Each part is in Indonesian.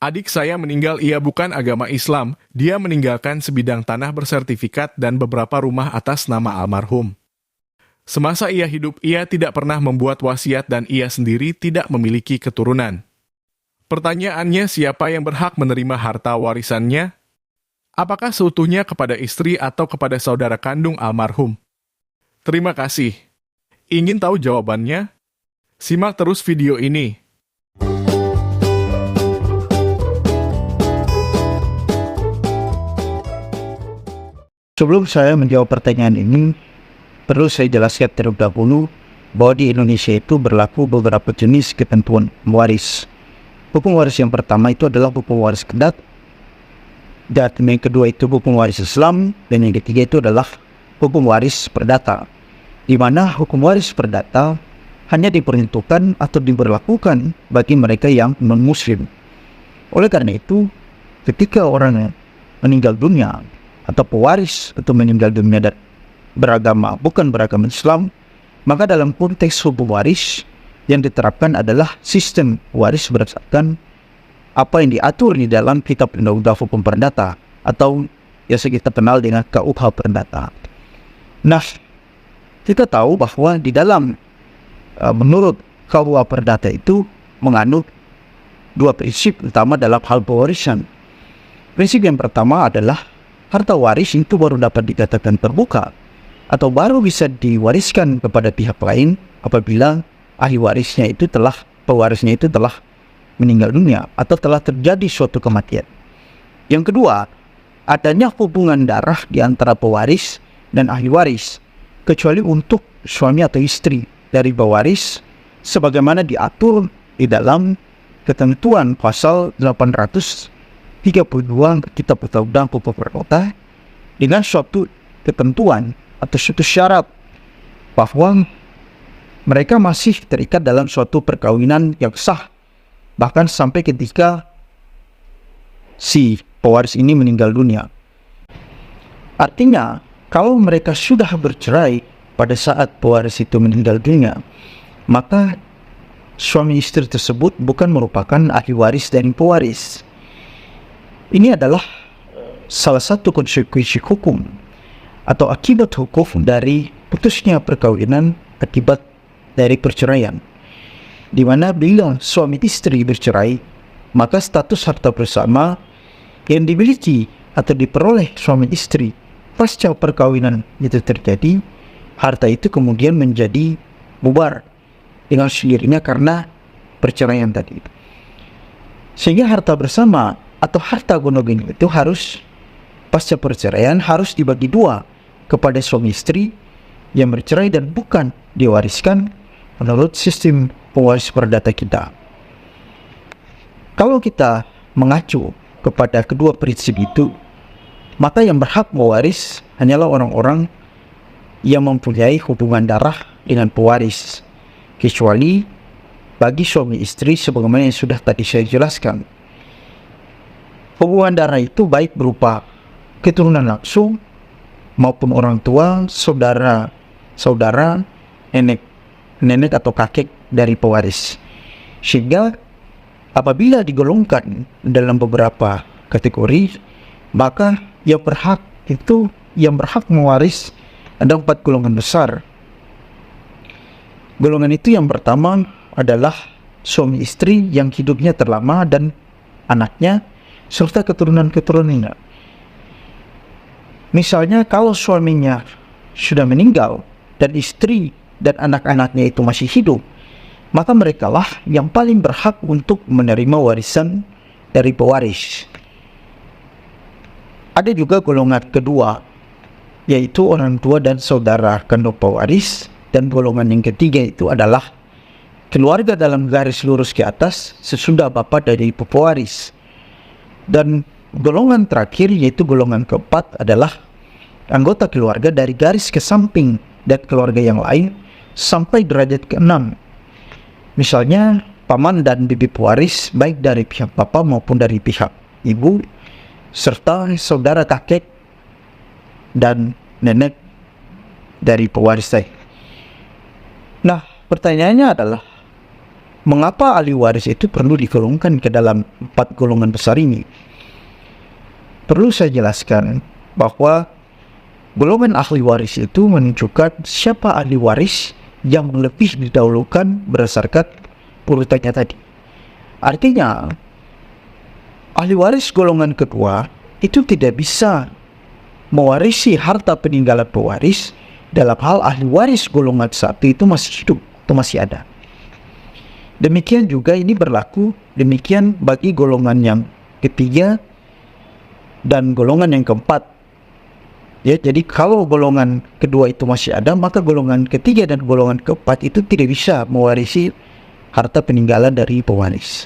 Adik saya meninggal, ia bukan agama Islam. Dia meninggalkan sebidang tanah bersertifikat dan beberapa rumah atas nama almarhum. Semasa ia hidup, ia tidak pernah membuat wasiat dan ia sendiri tidak memiliki keturunan. Pertanyaannya, siapa yang berhak menerima harta warisannya? Apakah seutuhnya kepada istri atau kepada saudara kandung almarhum? Terima kasih. Ingin tahu jawabannya? Simak terus video ini. Sebelum saya menjawab pertanyaan ini, perlu saya jelaskan terlebih dahulu bahwa di Indonesia itu berlaku beberapa jenis ketentuan waris. Hukum waris yang pertama itu adalah hukum waris kedat, dan yang kedua itu hukum waris Islam, dan yang ketiga itu adalah hukum waris perdata, di mana hukum waris perdata hanya diperuntukkan atau diberlakukan bagi mereka yang non-muslim. Oleh karena itu, ketika orang meninggal dunia atau pewaris atau meninggal dunia dan bukan beragama Islam, maka dalam konteks hukum waris yang diterapkan adalah sistem waris berdasarkan apa yang diatur di dalam Kitab Undang-Undang Hukum Perdata atau yang kita kenal dengan KUH Perdata. Nah, kita tahu bahwa di dalam menurut KUH Perdata itu menganut dua prinsip utama dalam hal pewarisan. Prinsip yang pertama adalah harta waris itu baru dapat dikatakan terbuka atau baru bisa diwariskan kepada pihak lain apabila pewarisnya itu telah meninggal dunia atau telah terjadi suatu kematian. Yang kedua, adanya hubungan darah di antara pewaris dan ahli waris, kecuali untuk suami atau istri dari pewaris sebagaimana diatur di dalam ketentuan pasal 832 Kitab Undang-Undang Hukum Perdata dengan suatu ketentuan atau suatu syarat bahwa mereka masih terikat dalam suatu perkawinan yang sah bahkan sampai ketika si pewaris ini meninggal dunia. Artinya, kalau mereka sudah bercerai pada saat pewaris itu meninggal dunia, maka suami istri tersebut bukan merupakan ahli waris dari pewaris. Ini adalah salah satu konsekuensi hukum atau akibat hukum dari putusnya perkawinan akibat dari perceraian, di mana bila suami istri bercerai, maka status harta bersama yang dimiliki atau diperoleh suami istri pasca perkawinan itu terjadi, harta itu kemudian menjadi bubar dengan sendirinya karena perceraian tadi. Sehingga harta bersama atau harta gono-gini itu harus pasca perceraian harus dibagi dua kepada suami istri yang bercerai dan bukan diwariskan menurut sistem pewaris perdata kita. Kalau kita mengacu kepada kedua prinsip itu, maka yang berhak mewaris hanyalah orang-orang yang mempunyai hubungan darah dengan pewaris, kecuali bagi suami istri sebagaimana yang sudah tadi saya jelaskan. Hubungan darah itu baik berupa keturunan langsung maupun orang tua, saudara, nenek atau kakek dari pewaris. Sehingga apabila digolongkan dalam beberapa kategori, maka yang berhak mewaris ada 4 golongan besar. Golongan itu yang pertama adalah suami istri yang hidupnya terlama dan anaknya serta keturunan-keturunannya. Misalnya kalau suaminya sudah meninggal dan istri dan anak-anaknya itu masih hidup, maka merekalah yang paling berhak untuk menerima warisan dari pewaris. Ada juga golongan kedua, yaitu orang tua dan saudara kandung pewaris, dan golongan yang ketiga itu adalah keluarga dalam garis lurus ke atas sesudah bapa dari pewaris. Dan golongan terakhir, yaitu golongan keempat, adalah anggota keluarga dari garis ke samping dan keluarga yang lain sampai derajat ke-6. Misalnya paman dan bibi pewaris baik dari pihak bapak maupun dari pihak ibu, serta saudara kakek dan nenek dari pewaris. Nah, pertanyaannya adalah mengapa ahli waris itu perlu digolongkan ke dalam 4 golongan besar ini? Perlu saya jelaskan bahwa golongan ahli waris itu menunjukkan siapa ahli waris yang lebih didahulukan berdasarkan urutannya tadi. Artinya, ahli waris golongan kedua itu tidak bisa mewarisi harta peninggalan pewaris dalam hal ahli waris golongan satu itu masih hidup atau masih ada. Demikian juga ini berlaku demikian bagi golongan yang ketiga dan golongan yang keempat. Ya, jadi kalau golongan kedua itu masih ada, maka golongan ketiga dan golongan keempat itu tidak bisa mewarisi harta peninggalan dari pewaris.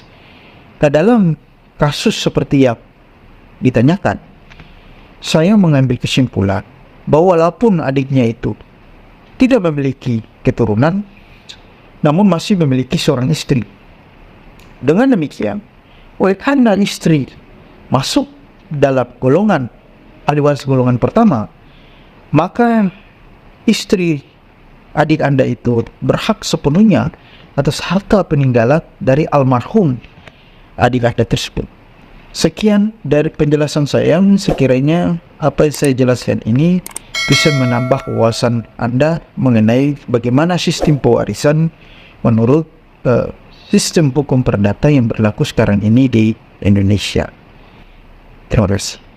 Nah, dalam kasus seperti yang ditanyakan, saya mengambil kesimpulan bahwa walaupun adiknya itu tidak memiliki keturunan, namun masih memiliki seorang istri. Dengan demikian, oleh karena istri masuk dalam golongan ahli waris golongan pertama, maka istri adik Anda itu berhak sepenuhnya atas harta peninggalan dari almarhum adik Anda tersebut. Sekian dari penjelasan saya. Sekiranya apa yang saya jelaskan ini bisa menambah wawasan Anda mengenai bagaimana sistem pewarisan menurut sistem hukum perdata yang berlaku sekarang ini di Indonesia. Terima kasih.